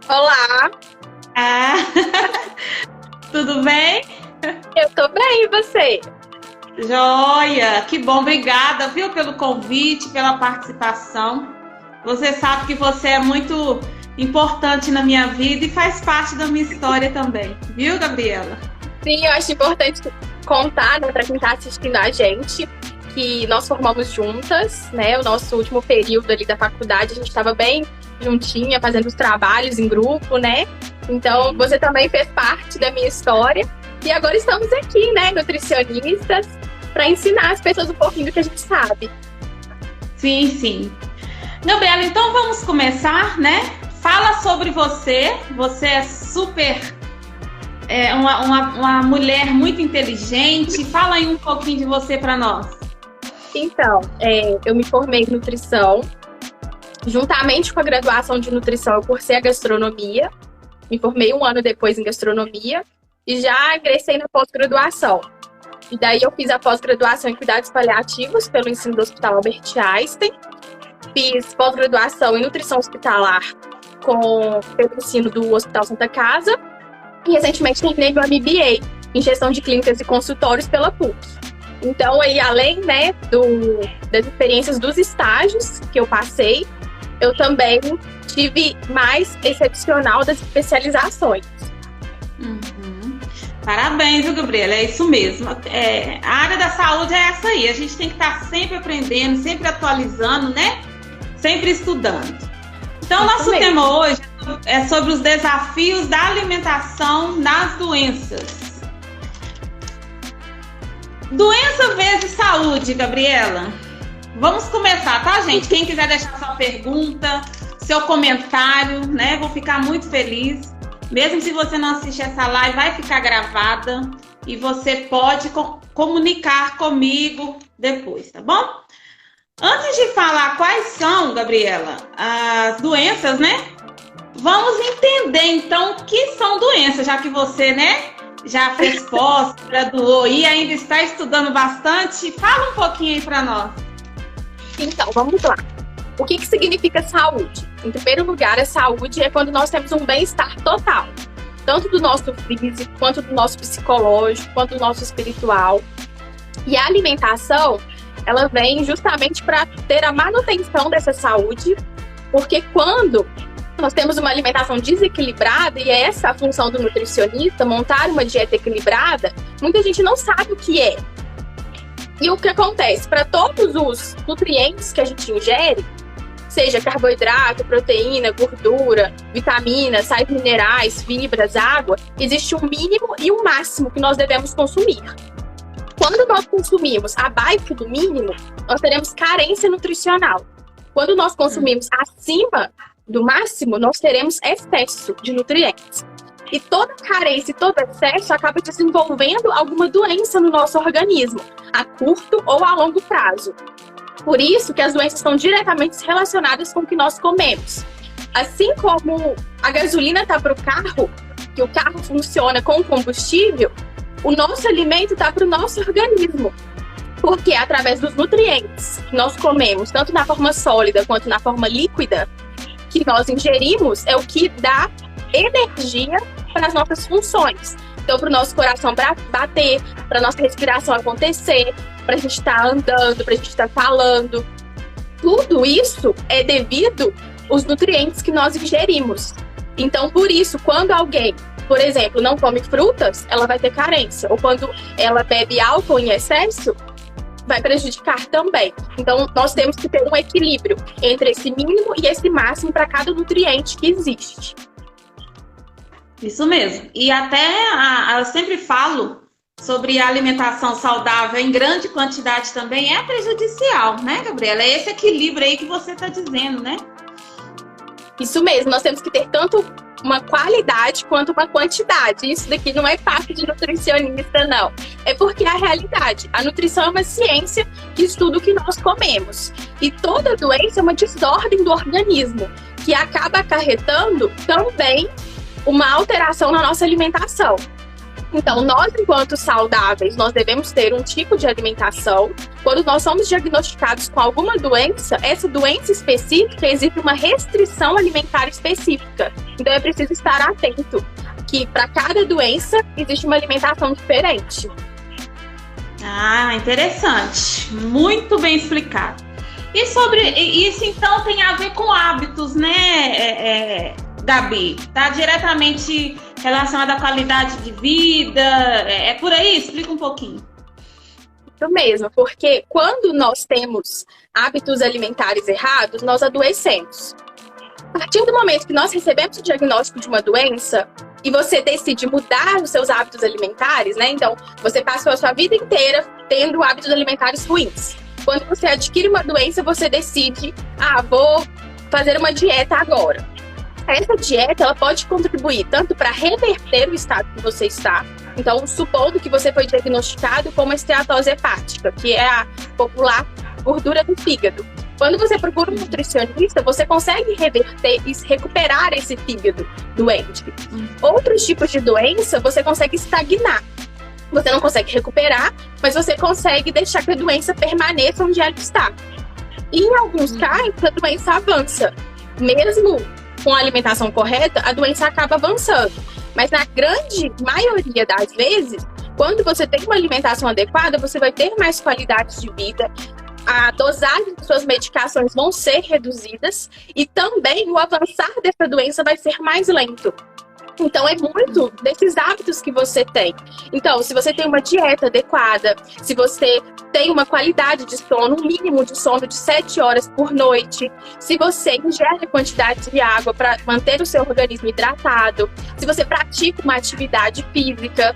Olá, Ah, tudo bem? eu tô bem, e você? Joia! Que bom, obrigada, viu, pelo convite, pela participação. Você sabe que você é muito importante na minha vida e faz parte da minha história também, viu, Gabriela? Sim, eu acho importante contar, né, para quem tá assistindo a gente, que nós formamos juntas, né? O nosso último período ali da faculdade, a gente estava bem juntinha, fazendo os trabalhos em grupo, né? Então, você também fez parte da minha história. E agora estamos aqui, né, nutricionistas, para ensinar as pessoas um pouquinho do que a gente sabe. Sim, sim. Gabriela, então vamos começar, né? Fala sobre você. Você é super, uma mulher muito inteligente. Fala aí um pouquinho de você para nós. Então, eu me formei em nutrição. Juntamente com a graduação de nutrição, eu cursei a gastronomia. Me formei um ano depois em gastronomia e já ingressei na pós-graduação. E daí eu fiz a pós-graduação em cuidados paliativos pelo ensino do Hospital Albert Einstein. Fiz pós-graduação em nutrição hospitalar pelo ensino do Hospital Santa Casa. E recentemente terminei meu MBA em gestão de clínicas e consultórios pela PUC. Então, aí, além, né, das experiências dos estágios que eu passei, eu também tive mais excepcional das especializações. Uhum. Parabéns, viu, Gabriela? É isso mesmo. A área da saúde é essa aí. A gente tem que estar sempre aprendendo, sempre atualizando, né? Sempre estudando. Então, Isso nosso mesmo. tema hoje é sobre os desafios da alimentação nas doenças. Doença vezes saúde, Gabriela. Vamos começar, tá, gente? Quem quiser deixar sua pergunta, seu comentário, né? Vou ficar muito feliz. Mesmo se você não assistir essa live, vai ficar gravada e você pode comunicar comigo depois, tá bom? Antes de falar quais são, Gabriela, as doenças, né? Vamos entender, então, o que são doenças, já que você, né, já fez pós, graduou e ainda está estudando bastante. Fala um pouquinho aí para nós. Então, vamos lá. O que significa saúde? Em primeiro lugar, a saúde é quando nós temos um bem-estar total, tanto do nosso físico, quanto do nosso psicológico, quanto do nosso espiritual. E a alimentação, ela vem justamente para ter a manutenção dessa saúde, porque quando nós temos uma alimentação desequilibrada, e é essa a função do nutricionista, montar uma dieta equilibrada, muita gente não sabe o que é. E o que acontece? Para todos os nutrientes que a gente ingere, seja carboidrato, proteína, gordura, vitaminas, sais minerais, fibras, água, existe um mínimo e um máximo que nós devemos consumir. Quando nós consumimos abaixo do mínimo, nós teremos carência nutricional. Quando nós consumimos acima do máximo, nós teremos excesso de nutrientes. E toda carência e todo excesso acaba desenvolvendo alguma doença no nosso organismo, a curto ou a longo prazo. Por isso que as doenças estão diretamente relacionadas com o que nós comemos. Assim como a gasolina está para o carro, que o carro funciona com combustível, o nosso alimento está para o nosso organismo. Porque é através dos nutrientes que nós comemos, tanto na forma sólida quanto na forma líquida, que nós ingerimos, é o que dá energia para as nossas funções. Então, para o nosso coração bater, para a nossa respiração acontecer, para a gente estar andando, para a gente estar falando. Tudo isso é devido aos nutrientes que nós ingerimos. Então, por isso, quando alguém, por exemplo, não come frutas, ela vai ter carência. Ou quando ela bebe álcool em excesso, vai prejudicar também. Então, nós temos que ter um equilíbrio entre esse mínimo e esse máximo para cada nutriente que existe. Isso mesmo. E até eu sempre falo sobre a alimentação saudável em grande quantidade também é prejudicial, né, Gabriela? É esse equilíbrio aí que você está dizendo, né? Isso mesmo, nós temos que ter tanto uma qualidade quanto uma quantidade. Isso daqui não é papo de nutricionista, não. É porque é a realidade. A nutrição é uma ciência que estuda o que nós comemos. E toda doença é uma desordem do organismo, que acaba acarretando também uma alteração na nossa alimentação. Então, nós, enquanto saudáveis, nós devemos ter um tipo de alimentação. Quando nós somos diagnosticados com alguma doença, essa doença específica existe uma restrição alimentar específica. Então, é preciso estar atento que para cada doença existe uma alimentação diferente. Ah, interessante. Muito bem explicado. E sobre isso, então, tem a ver com hábitos, né, Gabi? Está diretamente relacionado à qualidade de vida. É por aí? Explica um pouquinho. Isso mesmo, porque quando nós temos hábitos alimentares errados, nós adoecemos. A partir do momento que nós recebemos o diagnóstico de uma doença e você decide mudar os seus hábitos alimentares, né? Então, você passou a sua vida inteira tendo hábitos alimentares ruins. Quando você adquire uma doença, você decide, vou fazer uma dieta agora. Essa dieta, ela pode contribuir tanto para reverter o estado que você está. Então, supondo que você foi diagnosticado com uma esteatose hepática, que é a popular gordura do fígado. Quando você procura um nutricionista, você consegue reverter e recuperar esse fígado doente. Outros tipos de doença, você consegue estagnar. Você não consegue recuperar, mas você consegue deixar que a doença permaneça onde ela está. E em alguns casos, a doença avança. Mesmo com a alimentação correta, a doença acaba avançando. Mas na grande maioria das vezes, quando você tem uma alimentação adequada, você vai ter mais qualidade de vida, a dosagem de suas medicações vão ser reduzidas e também o avançar dessa doença vai ser mais lento. Então, é muito desses hábitos que você tem. Então, se você tem uma dieta adequada, se você tem uma qualidade de sono, um mínimo de sono de 7 horas por noite, se você ingere quantidade de água para manter o seu organismo hidratado, se você pratica uma atividade física.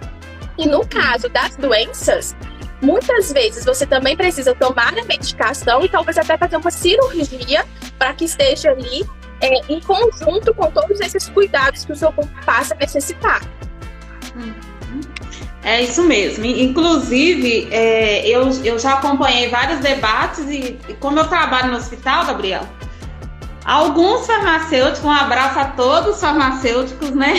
E no caso das doenças, muitas vezes você também precisa tomar a medicação e talvez até fazer uma cirurgia para que esteja ali em conjunto com todos esses cuidados que o seu corpo passa a necessitar. É isso mesmo. Inclusive, eu já acompanhei vários debates e como eu trabalho no hospital, Gabriel, alguns farmacêuticos, um abraço a todos os farmacêuticos, né?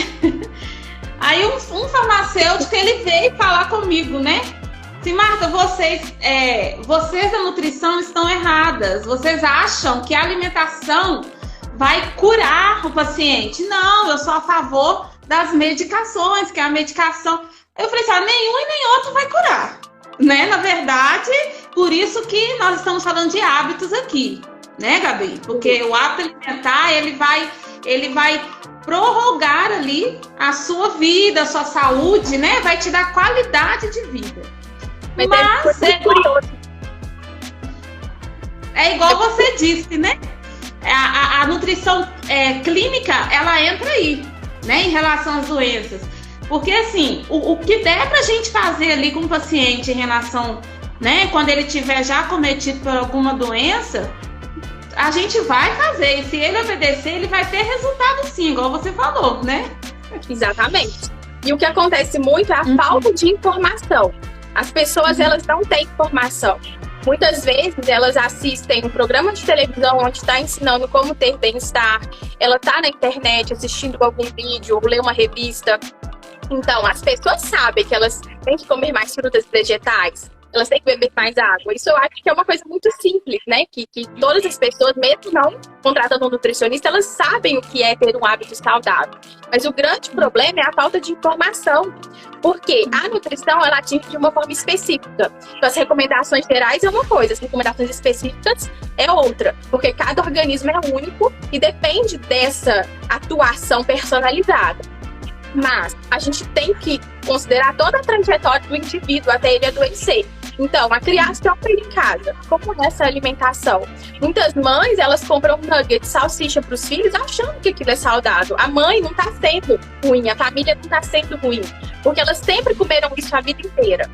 Aí um farmacêutico, ele veio falar comigo, né? Sim, Marta, vocês da nutrição estão erradas. Vocês acham que a alimentação vai curar o paciente? Não, eu sou a favor das medicações, que a medicação... Eu falei assim, nenhum e nem outro vai curar, né? Na verdade, por isso que nós estamos falando de hábitos aqui, né, Gabi? Porque o hábito alimentar, ele vai prorrogar ali a sua vida, a sua saúde, né? Vai te dar qualidade de vida. Mas é igual você disse, né? A nutrição clínica, ela entra aí, né? Em relação às doenças. Porque, assim, o que der pra gente fazer ali com o paciente em relação, né? Quando ele tiver já cometido por alguma doença, a gente vai fazer. E se ele obedecer, ele vai ter resultado sim, igual você falou, né? Exatamente. E o que acontece muito é a falta de informação. As pessoas, elas não têm informação. Muitas vezes elas assistem um programa de televisão onde está ensinando como ter bem-estar. Ela está na internet assistindo algum vídeo ou lê uma revista. Então, as pessoas sabem que elas têm que comer mais frutas e vegetais. Elas têm que beber mais água. Isso eu acho que é uma coisa muito simples, né? Que todas as pessoas, mesmo não contratando um nutricionista, elas sabem o que é ter um hábito saudável. Mas o grande problema é a falta de informação. Porque a nutrição, ela atinge de uma forma específica. Então, as recomendações gerais é uma coisa, as recomendações específicas é outra. Porque cada organismo é único e depende dessa atuação personalizada. Mas a gente tem que considerar toda a trajetória do indivíduo até ele adoecer. Então, a criação em casa, como nessa alimentação? Muitas mães, elas compram nugget, salsicha para os filhos, achando que aquilo é saudável. A mãe não está sendo ruim, a família não está sendo ruim, porque elas sempre comeram isso a vida inteira.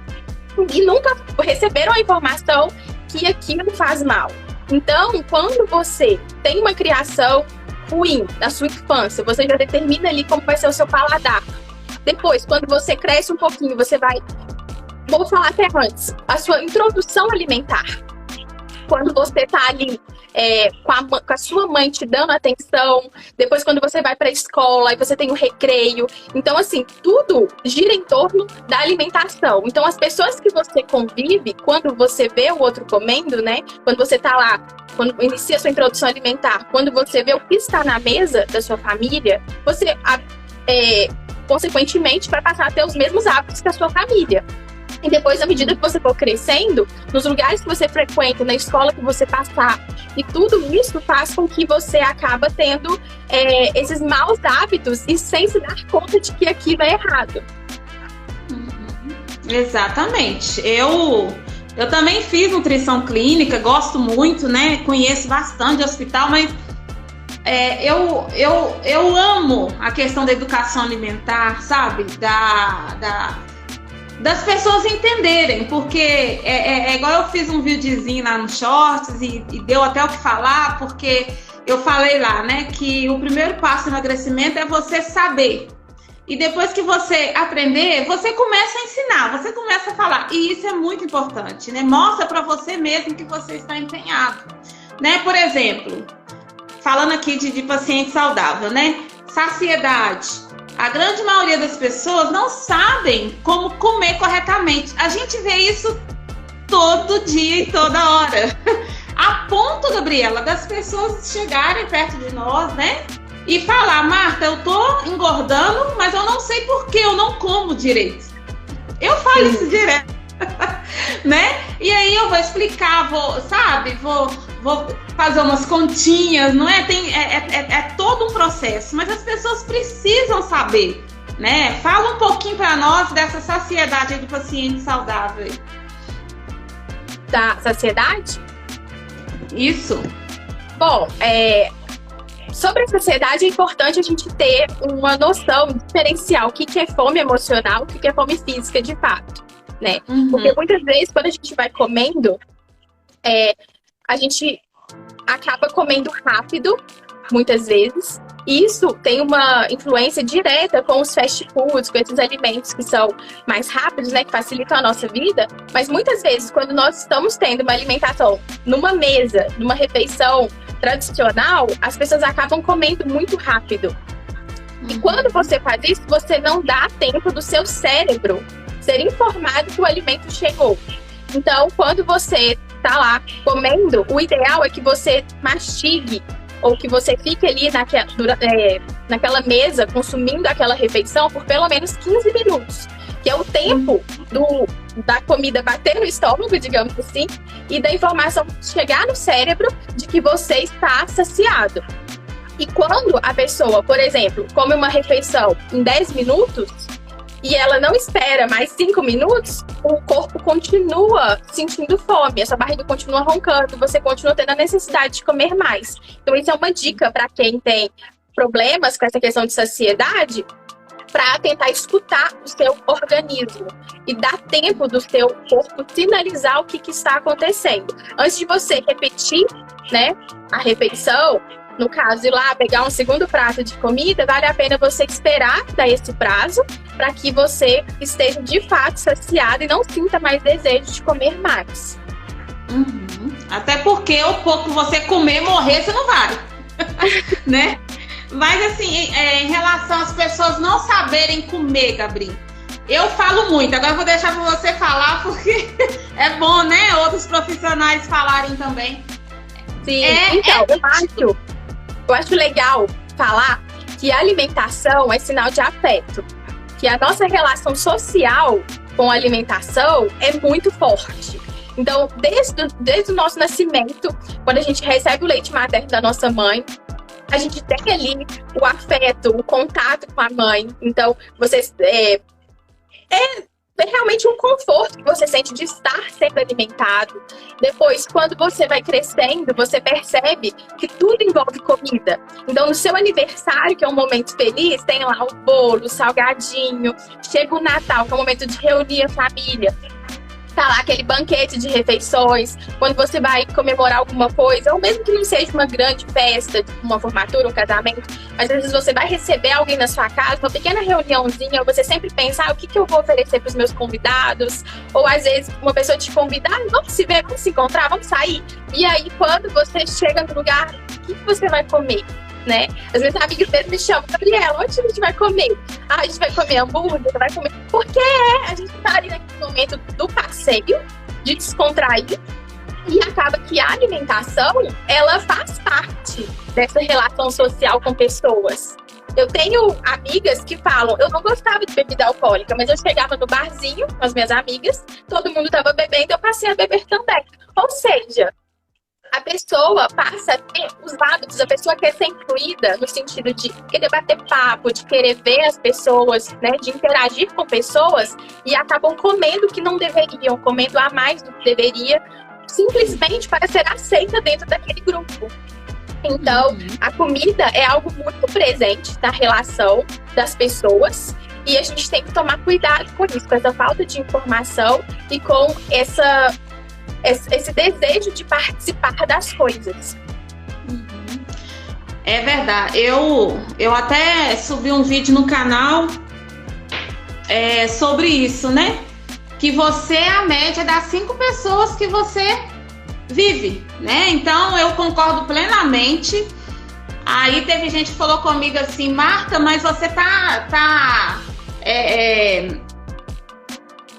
E nunca receberam a informação que aquilo faz mal. Então, quando você tem uma criação ruim na sua infância, você já determina ali como vai ser o seu paladar. Depois, quando você cresce um pouquinho, você vai... Vou falar até antes. A sua introdução alimentar. Quando você está ali com a sua mãe te dando atenção, depois quando você vai para a escola e você tem o recreio. Então, assim, tudo gira em torno da alimentação. Então, as pessoas que você convive, quando você vê o outro comendo, né? Quando você tá lá, quando inicia a sua introdução alimentar, quando você vê o que está na mesa da sua família, você, consequentemente, vai passar a ter os mesmos hábitos que a sua família. E depois, à medida que você for crescendo, nos lugares que você frequenta, na escola que você passar, e tudo isso faz com que você acaba tendo esses maus hábitos e sem se dar conta de que aquilo é errado. Exatamente. Eu também fiz nutrição clínica, gosto muito, né? Conheço bastante de hospital, mas eu amo a questão da educação alimentar, sabe? Das pessoas entenderem, porque igual eu fiz um videozinho lá no Shorts e deu até o que falar, porque eu falei lá, né, que o primeiro passo do emagrecimento é você saber. E depois que você aprender, você começa a ensinar, você começa a falar. E isso é muito importante, né? Mostra para você mesmo que você está empenhado, né? Por exemplo, falando aqui de paciente saudável, né? Saciedade. A grande maioria das pessoas não sabem como comer corretamente. A gente vê isso todo dia e toda hora. A ponto, Gabriela, das pessoas chegarem perto de nós, né? E falar, Marta, eu tô engordando, mas eu não sei por que eu não como direito. Eu falo isso direto, né? E aí eu vou explicar, vou fazer umas continhas, não é? É todo um processo, mas as pessoas precisam saber, né? Fala um pouquinho para nós dessa saciedade aí do paciente saudável. Da saciedade? Isso. Bom, sobre a saciedade é importante a gente ter uma noção diferencial, o que é fome emocional, o que é fome física de fato, né? Porque muitas vezes quando a gente vai comendo, a gente acaba comendo rápido, muitas vezes. E isso tem uma influência direta com os fast foods, com esses alimentos que são mais rápidos, né, que facilitam a nossa vida. Mas muitas vezes, quando nós estamos tendo uma alimentação numa mesa, numa refeição tradicional, as pessoas acabam comendo muito rápido. E quando você faz isso, você não dá tempo do seu cérebro ser informado que o alimento chegou. Então, quando você tá lá comendo, o ideal é que você mastigue ou que você fique ali naquela mesa consumindo aquela refeição por pelo menos 15 minutos, que é o tempo da comida bater no estômago, digamos assim, e da informação chegar no cérebro de que você está saciado. E quando a pessoa, por exemplo, come uma refeição em 10 minutos, e ela não espera mais 5 minutos, o corpo continua sentindo fome, a sua barriga continua roncando, você continua tendo a necessidade de comer mais. Então, isso é uma dica para quem tem problemas com essa questão de saciedade, para tentar escutar o seu organismo e dar tempo do seu corpo sinalizar o que está acontecendo. Antes de você repetir, né, a refeição, no caso, ir lá pegar um segundo prato de comida, vale a pena você esperar dar esse prazo para que você esteja de fato saciado e não sinta mais desejo de comer mais. Até porque o pouco que você comer, morrer, você não vai. Né? Mas assim, em relação às pessoas não saberem comer, Gabriel, eu falo muito. Agora eu vou deixar para você falar, porque é bom, né? Outros profissionais falarem também. Sim, então, eu acho legal falar que a alimentação é sinal de afeto, que a nossa relação social com a alimentação é muito forte. Então, desde o nosso nascimento, quando a gente recebe o leite materno da nossa mãe, a gente tem ali o afeto, o contato com a mãe. Então, é realmente um conforto que você sente de estar sendo alimentado. Depois, quando você vai crescendo, você percebe que tudo envolve comida. Então, no seu aniversário, que é um momento feliz, tem lá o bolo, o salgadinho. Chega o Natal, que é um momento de reunir a família. tá lá aquele banquete de refeições, quando você vai comemorar alguma coisa, ou mesmo que não seja uma grande festa, uma formatura, um casamento, mas às vezes você vai receber alguém na sua casa, uma pequena reuniãozinha, você sempre pensa, o que eu vou oferecer para os meus convidados, ou às vezes uma pessoa te convida, vamos se ver, vamos se encontrar, vamos sair, e aí quando você chega no lugar, o que você vai comer? Né? Às vezes amigas mesmo me chamam, Gabriela, onde a gente vai comer? A gente vai comer hambúrguer, vai comer... Porque a gente tá ali naquele momento do passeio, de descontrair, e acaba que a alimentação, ela faz parte dessa relação social com pessoas. Eu tenho amigas que falam, eu não gostava de bebida alcoólica, mas eu chegava no barzinho com as minhas amigas, todo mundo tava bebendo, eu passei a beber também. Ou seja, a pessoa passa a ter os hábitos, a pessoa quer ser incluída no sentido de querer bater papo, de querer ver as pessoas, né, de interagir com pessoas e acabam comendo o que não deveriam, comendo a mais do que deveria, simplesmente para ser aceita dentro daquele grupo. Então, a comida é algo muito presente na relação das pessoas e a gente tem que tomar cuidado com isso, com essa falta de informação e com esse desejo de participar das coisas. É verdade. Eu até subi um vídeo no canal sobre isso, né? Que você é a média das 5 pessoas que você vive, né? Então, eu concordo plenamente. Aí teve gente que falou comigo assim, Marta, mas você tá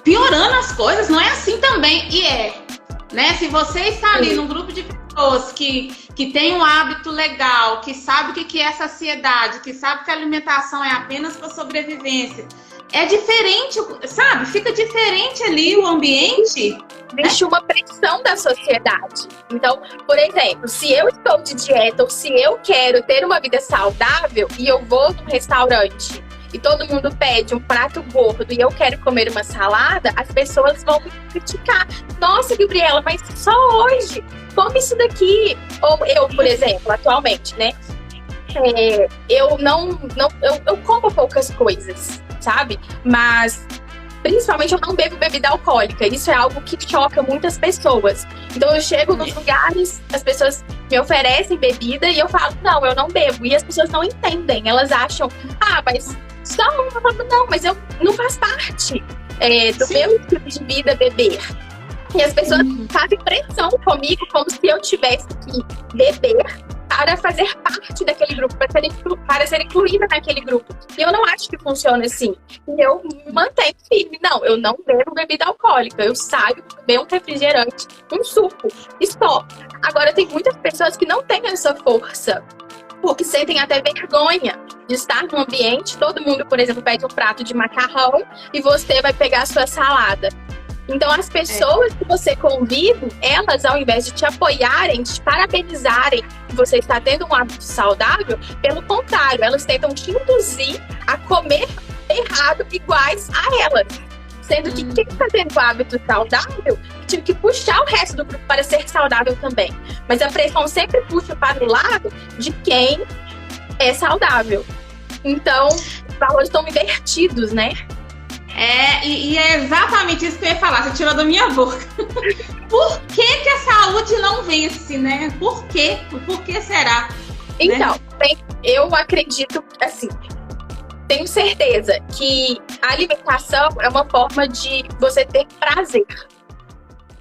piorando as coisas, não é assim também. E né? Se você está ali num grupo de pessoas que tem um hábito legal, que sabe o que é saciedade, que sabe que a alimentação é apenas para sobrevivência, é diferente, sabe? Fica diferente ali o ambiente. Existe uma pressão da sociedade. Então, por exemplo, se eu estou de dieta ou se eu quero ter uma vida saudável e eu vou num restaurante e todo mundo pede um prato gordo e eu quero comer uma salada, as pessoas vão me criticar. Nossa, Gabriela, mas só hoje? Come isso daqui. Ou eu, por exemplo, atualmente, né? Eu como poucas coisas, sabe? Mas, principalmente, eu não bebo bebida alcoólica. Isso é algo que choca muitas pessoas. Então, eu chego nos lugares, as pessoas me oferecem bebida e eu falo, não, eu não bebo. E as pessoas não entendem. Elas acham, mas... Não, mas eu não faz parte do meu estilo de vida beber. E as pessoas fazem pressão comigo como se eu tivesse que beber para fazer parte daquele grupo, para ser incluída naquele grupo. E eu não acho que funciona assim. E eu me mantenho firme. Não, eu não bebo bebida alcoólica. Eu saio, beber um refrigerante, um suco, e só. Agora, tem muitas pessoas que não têm essa força, porque sentem até vergonha de estar num ambiente, todo mundo, por exemplo, pede um prato de macarrão e você vai pegar a sua salada. Então, as pessoas que você convive, elas, ao invés de te apoiarem, de te parabenizarem que você está tendo um hábito saudável, pelo contrário, elas tentam te induzir a comer errado iguais a elas. Sendo que quem está tendo o hábito saudável tive que puxar o resto do grupo para ser saudável também. Mas a pressão sempre puxa para o lado de quem é saudável. Então, os valores estão invertidos, né? E é exatamente isso que eu ia falar, você tirou da minha boca. Por que a saúde não vence, né? Por quê? Por que será? Então, eu acredito, assim, tenho certeza que a alimentação é uma forma de você ter prazer.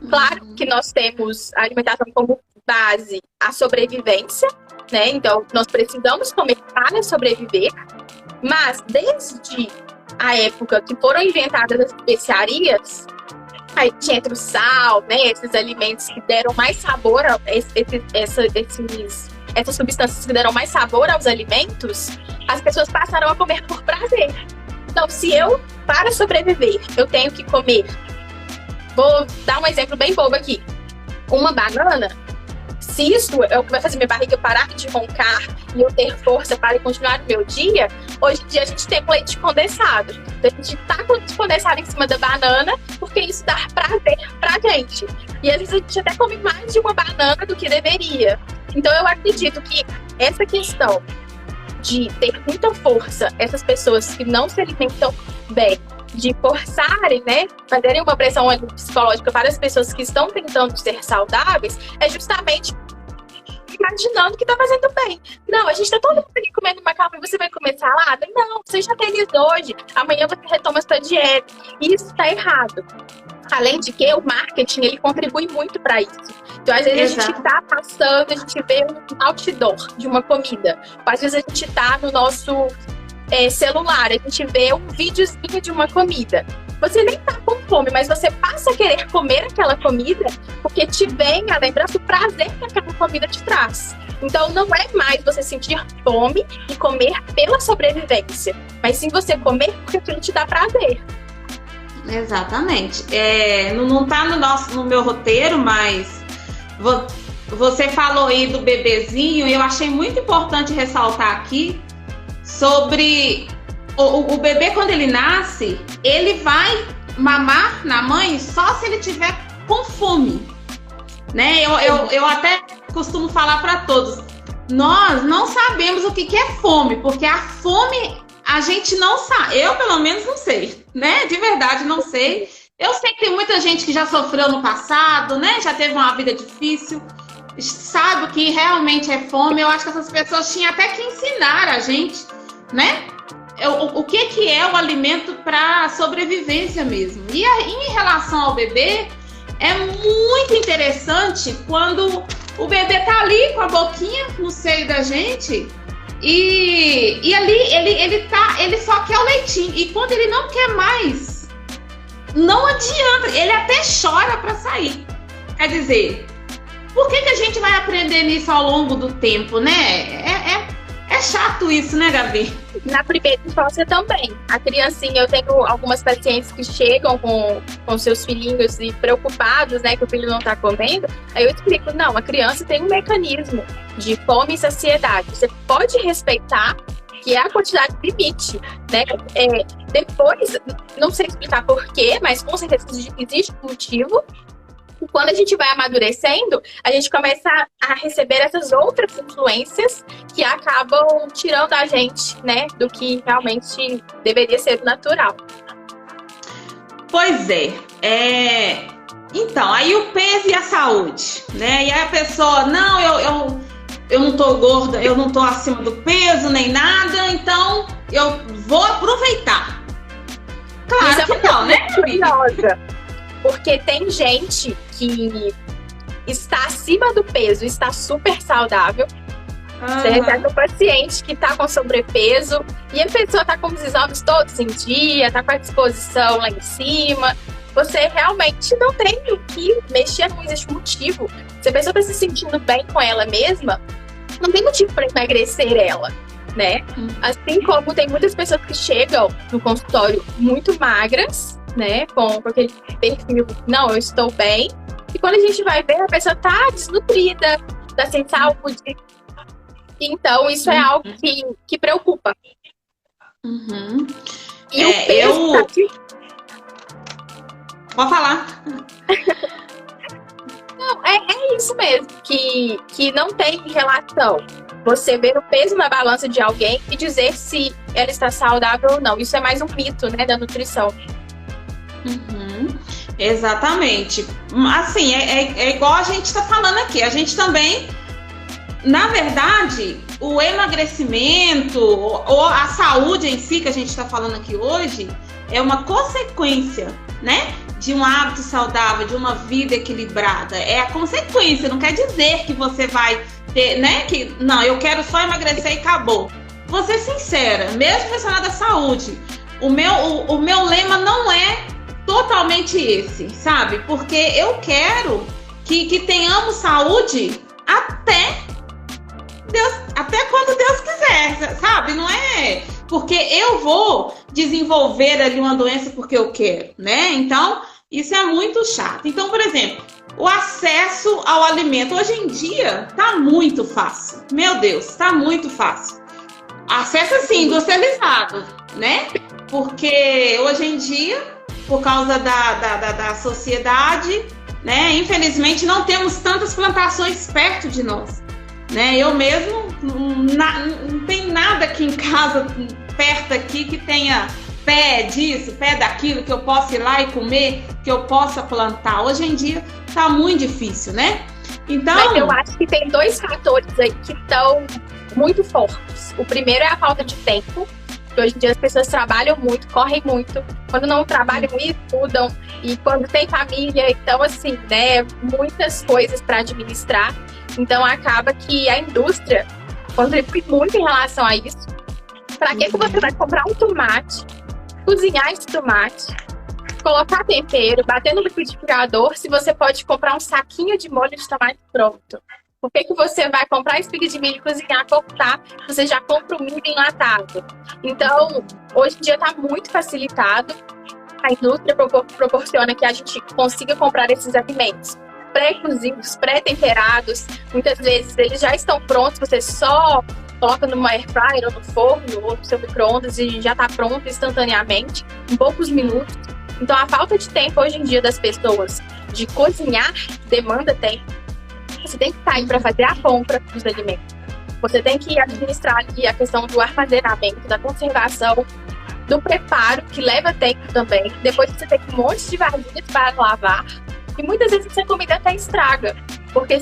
Claro que nós temos a alimentação como base a sobrevivência, né? Então, nós precisamos comer para sobreviver, mas desde a época que foram inventadas as especiarias, aí tinha o sal, né? Esses alimentos que deram mais sabor, essas substâncias que deram mais sabor aos alimentos, as pessoas passaram a comer por prazer. Então, se eu, para sobreviver, eu tenho que comer, vou dar um exemplo bem bobo aqui, uma banana, se isso é o que vai fazer minha barriga parar de roncar e eu ter força para continuar o meu dia, hoje em dia a gente tem leite condensado. Então a gente tá com leite condensado em cima da banana porque isso dá prazer pra gente. E às vezes a gente até come mais de uma banana do que deveria. Então eu acredito que essa questão de ter muita força, essas pessoas que não se alimentam bem, de forçarem, né, fazerem uma pressão psicológica para as pessoas que estão tentando ser saudáveis, é justamente imaginando que tá fazendo bem. Não, a gente tá todo mundo aqui comendo macarrão e você vai comer salada? Não, você já feliz hoje, amanhã você retoma sua dieta. E isso tá errado. Além de que o marketing, ele contribui muito para isso. Então, às vezes, a gente tá passando, a gente vê um outdoor de uma comida. Às vezes, a gente tá no nosso celular, a gente vê um videozinho de uma comida. Você nem tá com fome, mas você passa a querer comer aquela comida porque te vem a lembrança do prazer que aquela comida te traz. Então, não é mais você sentir fome e comer pela sobrevivência, mas sim você comer porque aquilo te dá prazer. Exatamente. Não tá no meu roteiro, mas você falou aí do bebezinho e eu achei muito importante ressaltar aqui sobre o bebê, quando ele nasce, ele vai mamar na mãe só se ele tiver com fome, né? Eu até costumo falar para todos, nós não sabemos o que é fome, porque a fome a gente não sabe, eu pelo menos não sei, né? De verdade não sei. Eu sei que tem muita gente que já sofreu no passado, né? Já teve uma vida difícil, sabe o que realmente é fome. Eu acho que essas pessoas tinham até que ensinar a gente, né? O que é o alimento para sobrevivência mesmo. E em relação ao bebê, é muito interessante quando o bebê tá ali com a boquinha no seio da gente e ali ele só quer o leitinho. E quando ele não quer mais, não adianta, ele até chora para sair. Quer dizer, por que a gente vai aprender nisso ao longo do tempo, né? É chato isso, né, Gabi? Na primeira infância também. A criancinha, eu tenho algumas pacientes que chegam com seus filhinhos e preocupados, né, que o filho não tá comendo. Aí eu explico, não, a criança tem um mecanismo de fome e saciedade. Você pode respeitar, que é a quantidade limite, né? Depois, não sei explicar porquê, mas com certeza existe um motivo. E quando a gente vai amadurecendo, a gente começa a receber essas outras influências que acabam tirando a gente, né, do que realmente deveria ser natural. Pois é. Então, aí o peso e a saúde, né? E aí a pessoa, não, eu não tô gorda, eu não tô acima do peso nem nada, então eu vou aproveitar. Claro que não, né? Curiosa. Porque tem gente que está acima do peso, está super saudável. Você recebe um paciente que está com sobrepeso e a pessoa está com os exames todos em dia, está com a disposição lá em cima. Você realmente não tem o que mexer, não existe motivo. Se a pessoa está se sentindo bem com ela mesma, não tem motivo para emagrecer ela, né? Assim como tem muitas pessoas que chegam no consultório muito magras, né, com aquele perfil, não, eu estou bem. E quando a gente vai ver, a pessoa tá desnutrida, tá sem saúde. Então, isso é algo que preocupa. E o peso Pode falar. Não, é isso mesmo, que não tem relação. Você ver o peso na balança de alguém e dizer se ela está saudável ou não. Isso é mais um mito, né, da nutrição. Exatamente. Assim, é igual a gente está falando aqui. A gente também, na verdade, o emagrecimento ou a saúde em si que a gente está falando aqui hoje é uma consequência, né, de um hábito saudável, de uma vida equilibrada. É a consequência, não quer dizer que você vai ter, né, que não, eu quero só emagrecer e acabou. Vou ser sincera, mesmo relacionado à saúde, o meu lema não é totalmente esse, sabe? Porque eu quero que tenhamos saúde até quando Deus quiser, sabe? Não é porque eu vou desenvolver ali uma doença porque eu quero, né? Então, isso é muito chato. Então, por exemplo, o acesso ao alimento hoje em dia tá muito fácil. Meu Deus, tá muito fácil. Acesso, assim, industrializado, né? Porque hoje em dia, por causa da sociedade, né? Infelizmente, não temos tantas plantações perto de nós, né? Eu mesmo não tem nada aqui em casa, perto aqui, que tenha pé disso, pé daquilo, que eu possa ir lá e comer, que eu possa plantar. Hoje em dia tá muito difícil, né? Então... Mas eu acho que tem 2 fatores aí que estão muito fortes. O primeiro é a falta de tempo. Hoje em dia as pessoas trabalham muito, correm muito. Quando não trabalham, estudam. E quando tem família, então assim, né, muitas coisas para administrar. Então acaba que a indústria contribui muito em relação a isso. Para que você vai comprar um tomate, cozinhar esse tomate, colocar tempero, bater no liquidificador, se você pode comprar um saquinho de molho de tomate pronto? Por que você vai comprar espiga de milho, cozinhar, cortar, você já compra o milho enlatado? Então, hoje em dia está muito facilitado. A indústria proporciona que a gente consiga comprar esses alimentos pré-cozidos, pré-temperados. Muitas vezes eles já estão prontos, você só coloca numa air fryer ou no forno ou no seu micro-ondas e já está pronto instantaneamente, em poucos minutos. Então, a falta de tempo hoje em dia das pessoas de cozinhar demanda tempo. Você tem que sair para fazer a compra dos alimentos. Você tem que administrar ali a questão do armazenamento, da conservação, do preparo, que leva tempo também. Depois você tem um monte de vasilhas para lavar. E muitas vezes essa comida até estraga. Porque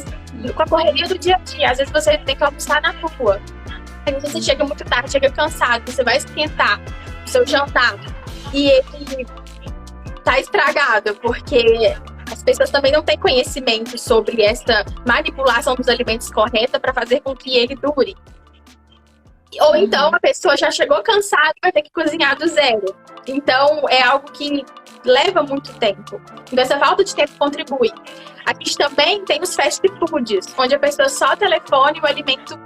com a correria do dia a dia, às vezes você tem que almoçar na rua. Aí você chega muito tarde, chega cansado, você vai esquentar o seu jantar. E ele tá estragado, porque as pessoas também não têm conhecimento sobre essa manipulação dos alimentos correta para fazer com que ele dure. Ou então a pessoa já chegou cansada e vai ter que cozinhar do zero. Então é algo que leva muito tempo. Então essa falta de tempo contribui. A gente também tem os fast foods, onde a pessoa só telefone e o alimento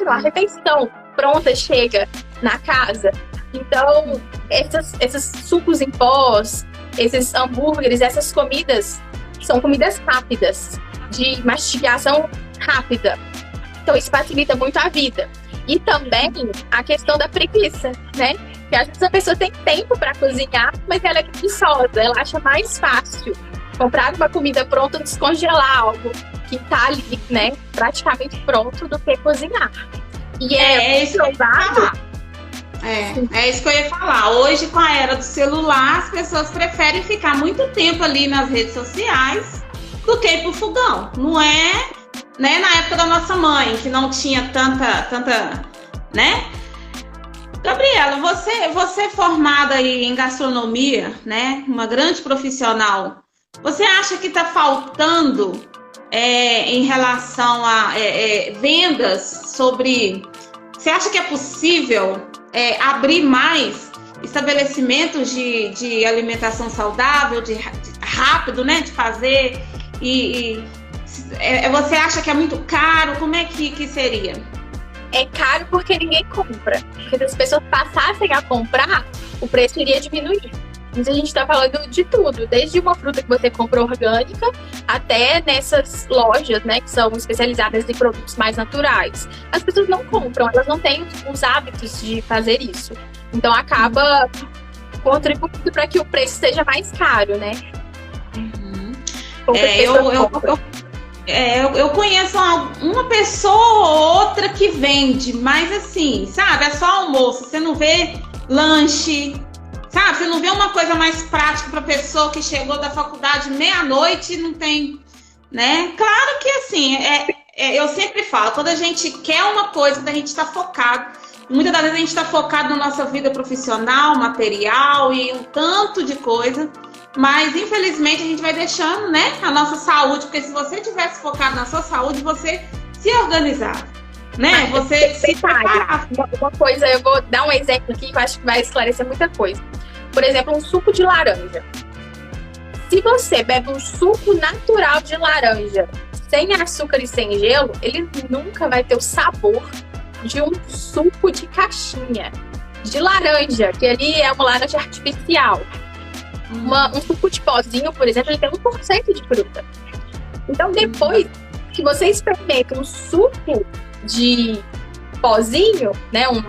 não, a refeição pronta chega na casa. Então esses sucos em pós, esses hambúrgueres, essas comidas são comidas rápidas, de mastigação rápida. Então isso facilita muito a vida. E também a questão da preguiça, né? Porque às vezes a pessoa tem tempo para cozinhar, mas ela é preguiçosa, ela acha mais fácil comprar uma comida pronta, descongelar algo que tá ali, né, praticamente pronto, do que cozinhar. E é isso provado. É isso que eu ia falar. Hoje, com a era do celular, as pessoas preferem ficar muito tempo ali nas redes sociais do que ir pro fogão. Não é, né, na época da nossa mãe, que não tinha tanta, né? Gabriela, você é formada aí em gastronomia, né? Uma grande profissional. Você acha que está faltando em relação a vendas sobre... Você acha que é possível abrir mais estabelecimentos de alimentação saudável, de rápido, né, de fazer? Você acha que é muito caro? Como é que seria? É caro porque ninguém compra. Porque se as pessoas passassem a comprar, o preço iria diminuir. Mas a gente está falando de tudo, desde uma fruta que você compra orgânica até nessas lojas, né, que são especializadas em produtos mais naturais. As pessoas não compram, elas não têm os hábitos de fazer isso. Então acaba contribuindo para que o preço seja mais caro, né? Eu conheço uma pessoa ou outra que vende, mas assim, sabe, é só almoço, você não vê lanche. Sabe, você não vê uma coisa mais prática para a pessoa que chegou da faculdade meia-noite e não tem, né? Claro que assim, eu sempre falo, quando a gente quer uma coisa, quando a gente está focado, muitas das vezes a gente está focado na nossa vida profissional, material e um tanto de coisa, mas infelizmente a gente vai deixando, né, a nossa saúde, porque se você tivesse focado na sua saúde, você se organizar. Né? Você se preparar. Uma coisa, eu vou dar um exemplo aqui que eu acho que vai esclarecer muita coisa. Por exemplo, um suco de laranja. Se você bebe um suco natural de laranja, sem açúcar e sem gelo, ele nunca vai ter o sabor de um suco de caixinha de laranja, que ali é uma laranja artificial. Um suco de pozinho, por exemplo, ele tem 1% de fruta. Então, depois que você experimenta um suco de pozinho, né, um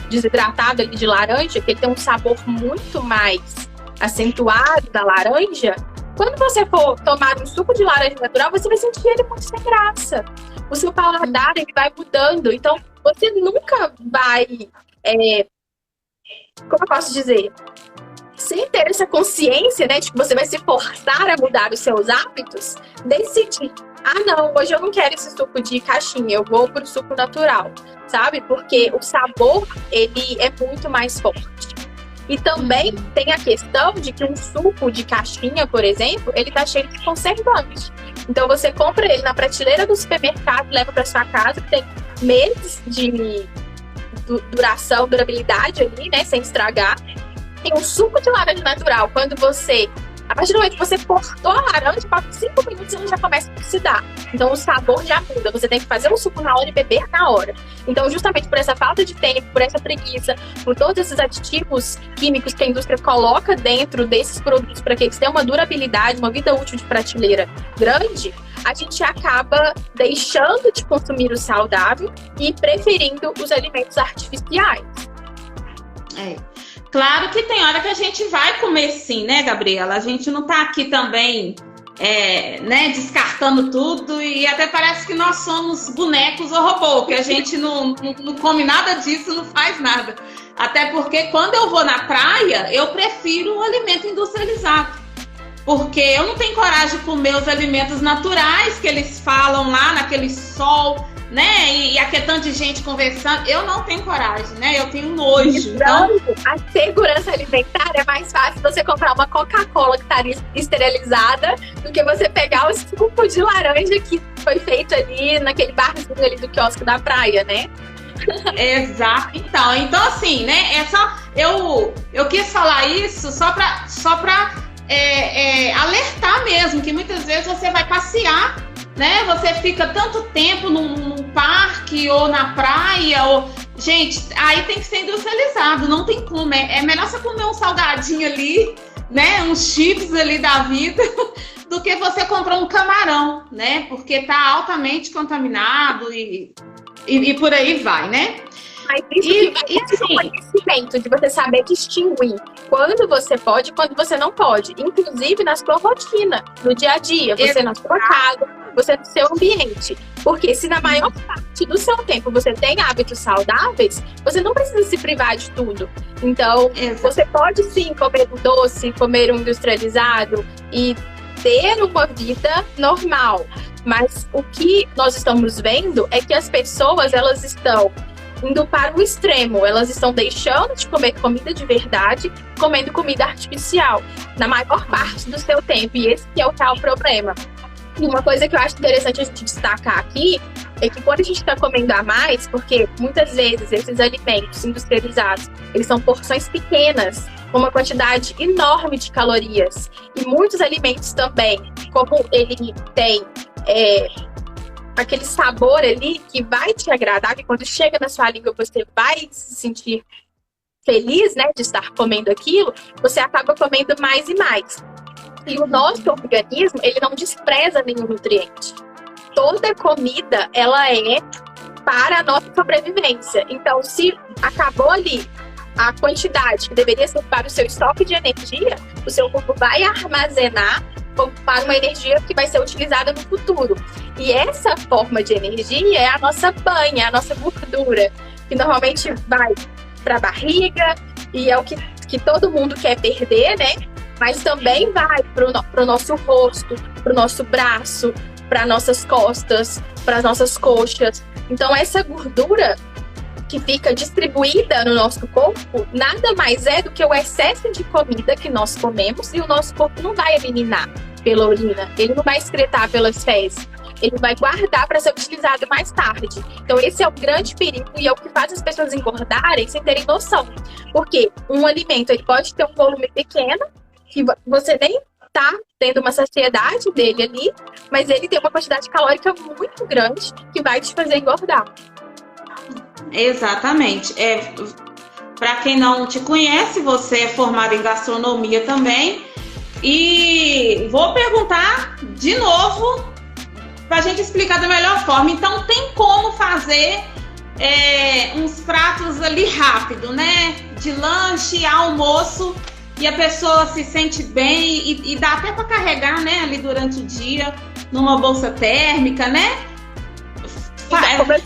desidratado ali de laranja, que ele tem um sabor muito mais acentuado da laranja, quando você for tomar um suco de laranja natural, você vai sentir ele muito sem graça. O seu paladar ele vai mudando, então você nunca vai como eu posso dizer, sem ter essa consciência, né, de que você vai se forçar a mudar os seus hábitos, decidir, não, hoje eu não quero esse suco de caixinha, eu vou pro suco natural, sabe? Porque o sabor, ele é muito mais forte. E também tem a questão de que um suco de caixinha, por exemplo, ele tá cheio de conservante. Então você compra ele na prateleira do supermercado, leva para sua casa, tem meses de duração, durabilidade ali, né, sem estragar. Tem um suco de laranja natural, quando você, a partir do momento que você cortou a laranja, passa 5 minutos e ele já começa a oxidar. Então o sabor já muda, você tem que fazer o suco na hora e beber na hora. Então justamente por essa falta de tempo, por essa preguiça, por todos esses aditivos químicos que a indústria coloca dentro desses produtos para que eles tenham uma durabilidade, uma vida útil de prateleira grande, a gente acaba deixando de consumir o saudável e preferindo os alimentos artificiais. Claro que tem hora que a gente vai comer sim, né, Gabriela? A gente não tá aqui também, né, descartando tudo e até parece que nós somos bonecos ou robô, que a gente não come nada disso, não faz nada. Até porque quando eu vou na praia, eu prefiro o alimento industrializado. Porque eu não tenho coragem de comer os alimentos naturais que eles falam lá naquele sol, né? E aqui é tanto de gente conversando. Eu não tenho coragem, né? Eu tenho nojo. Então, a segurança alimentar é mais fácil você comprar uma Coca-Cola que estaria esterilizada do que você pegar o suco de laranja que foi feito ali naquele barzinho ali do quiosque da praia, né? Exato. Então assim, né? Eu quis falar isso só pra alertar mesmo, que muitas vezes você vai passear, né? Você fica tanto tempo num parque ou na praia, gente, aí tem que ser industrializado, não tem como. É melhor você comer um salgadinho ali, né? Uns chips ali da vida, do que você comprar um camarão, né? Porque tá altamente contaminado e por aí vai, né? Mas isso é um conhecimento de você saber distinguir quando você pode e quando você não pode. Inclusive na sua rotina, no dia a dia, você na sua casa, você no seu ambiente. Porque se na maior parte do seu tempo você tem hábitos saudáveis, você não precisa se privar de tudo. Então, você pode sim comer um doce, comer um industrializado e ter uma vida normal. Mas o que nós estamos vendo é que as pessoas, elas estão indo para o extremo, elas estão deixando de comer comida de verdade, comendo comida artificial, na maior parte do seu tempo, e esse que é o tal problema. E uma coisa que eu acho interessante a gente destacar aqui é que quando a gente está comendo a mais, porque muitas vezes esses alimentos industrializados, eles são porções pequenas, com uma quantidade enorme de calorias, e muitos alimentos também, como ele tem aquele sabor ali que vai te agradar, que quando chega na sua língua você vai se sentir feliz, né, de estar comendo aquilo, você acaba comendo mais e mais. E o nosso organismo, ele não despreza nenhum nutriente. Toda comida, ela é para a nossa sobrevivência. Então, se acabou ali a quantidade que deveria ser para o seu estoque de energia, o seu corpo vai armazenar para uma energia que vai ser utilizada no futuro. E essa forma de energia é a nossa banha, a nossa gordura, que normalmente vai para a barriga e é o que todo mundo quer perder, né? Mas também vai para o nosso rosto, para o nosso braço, para nossas costas, para as nossas coxas. Então essa gordura que fica distribuída no nosso corpo nada mais é do que o excesso de comida que nós comemos e o nosso corpo não vai eliminar pela urina, ele não vai excretar pelas fezes, ele vai guardar para ser utilizado mais tarde. Então esse é o grande perigo e é o que faz as pessoas engordarem sem terem noção. Porque um alimento ele pode ter um volume pequeno, que você nem tá tendo uma saciedade dele ali, mas ele tem uma quantidade calórica muito grande que vai te fazer engordar. Exatamente. Para quem não te conhece, você é formada em gastronomia também. E vou perguntar de novo para a gente explicar da melhor forma. Então, tem como fazer uns pratos ali rápido, né? De lanche, almoço, e a pessoa se sente bem e dá até para carregar, né? Ali durante o dia, numa bolsa térmica, né? Fala pra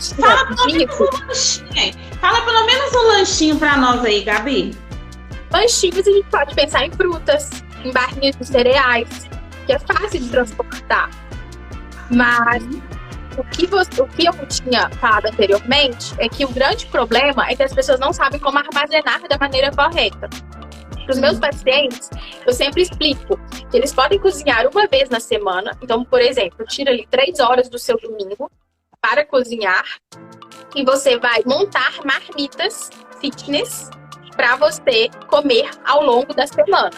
mim como lanchinho. Fala pelo menos um lanchinho para nós aí, Gabi. Lanchinhos a gente pode pensar em frutas, em barrinhas de cereais, que é fácil de transportar. Mas o que eu tinha falado anteriormente é que o grande problema é que as pessoas não sabem como armazenar da maneira correta. Para os meus pacientes, eu sempre explico que eles podem cozinhar uma vez na semana. Então, por exemplo, tira ali 3 horas do seu domingo para cozinhar e você vai montar marmitas fitness para você comer ao longo da semana.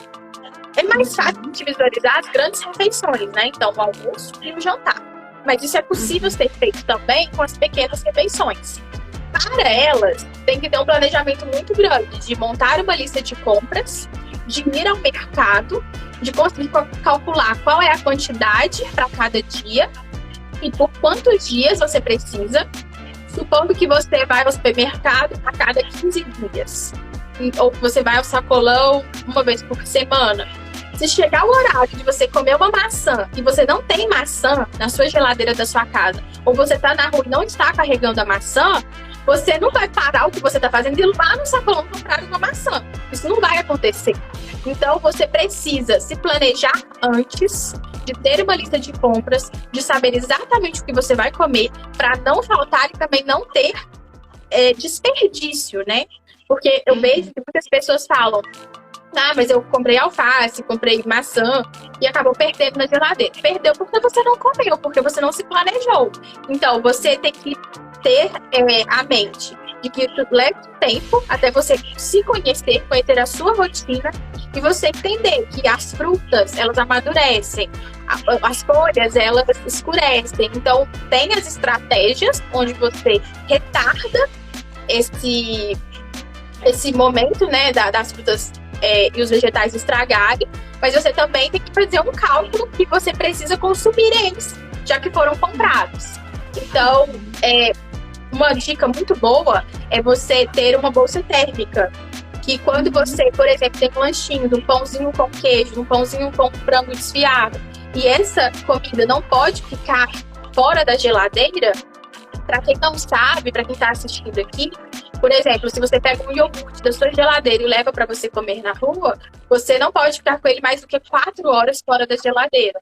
É mais fácil de visualizar as grandes refeições, né? Então, o almoço e o jantar. Mas isso é possível ser feito também com as pequenas refeições. Para elas, tem que ter um planejamento muito grande de montar uma lista de compras, de ir ao mercado, de conseguir calcular qual é a quantidade para cada dia e por quantos dias você precisa, supondo que você vai ao supermercado a cada 15 dias. Ou você vai ao sacolão uma vez por semana. Se chegar o horário de você comer uma maçã e você não tem maçã na sua geladeira da sua casa, ou você está na rua e não está carregando a maçã, você não vai parar o que você está fazendo e ir lá no sacolão comprar uma maçã. Isso não vai acontecer. Então, você precisa se planejar antes, de ter uma lista de compras, de saber exatamente o que você vai comer, para não faltar e também não ter desperdício, né? Porque eu vejo que muitas pessoas falam: ah, mas eu comprei alface, comprei maçã e acabou perdendo na geladeira. Perdeu porque você não comeu, porque você não se planejou. Então, você tem que ter a mente de que isso leva tempo até você se conhecer a sua rotina e você entender que as frutas, elas amadurecem, as folhas, elas escurecem. Então, tem as estratégias onde você retarda esse momento, né, das frutas e os vegetais estragarem, mas você também tem que fazer um cálculo que você precisa consumir eles, já que foram comprados. Então, uma dica muito boa é você ter uma bolsa térmica, que quando você, por exemplo, tem um lanchinho, um pãozinho com queijo, um pãozinho com frango desfiado, e essa comida não pode ficar fora da geladeira, para quem não sabe, para quem está assistindo aqui, por exemplo, se você pega um iogurte da sua geladeira e leva para você comer na rua, você não pode ficar com ele mais do que 4 horas fora da geladeira,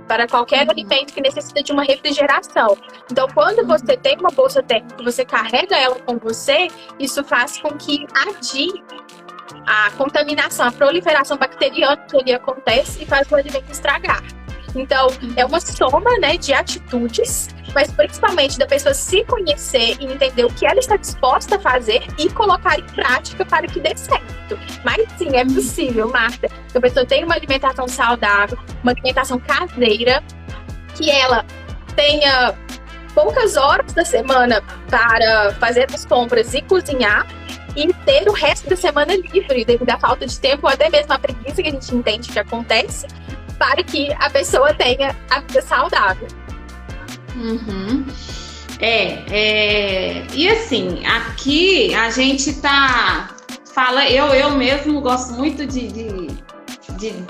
para qualquer alimento que necessita de uma refrigeração. Então, quando você tem uma bolsa térmica, você carrega ela com você, isso faz com que adie a contaminação, a proliferação bacteriana que ali acontece e faz o alimento estragar. Então, é uma soma, né, de atitudes, mas principalmente da pessoa se conhecer e entender o que ela está disposta a fazer e colocar em prática para que dê certo. Mas sim, é possível, Marta, que a pessoa tenha uma alimentação saudável, uma alimentação caseira, que ela tenha poucas horas da semana para fazer as compras e cozinhar, e ter o resto da semana livre, devido à falta de tempo ou até mesmo a preguiça que a gente entende que acontece, para que a pessoa tenha a vida saudável. Uhum. E assim, aqui a gente eu mesmo gosto muito de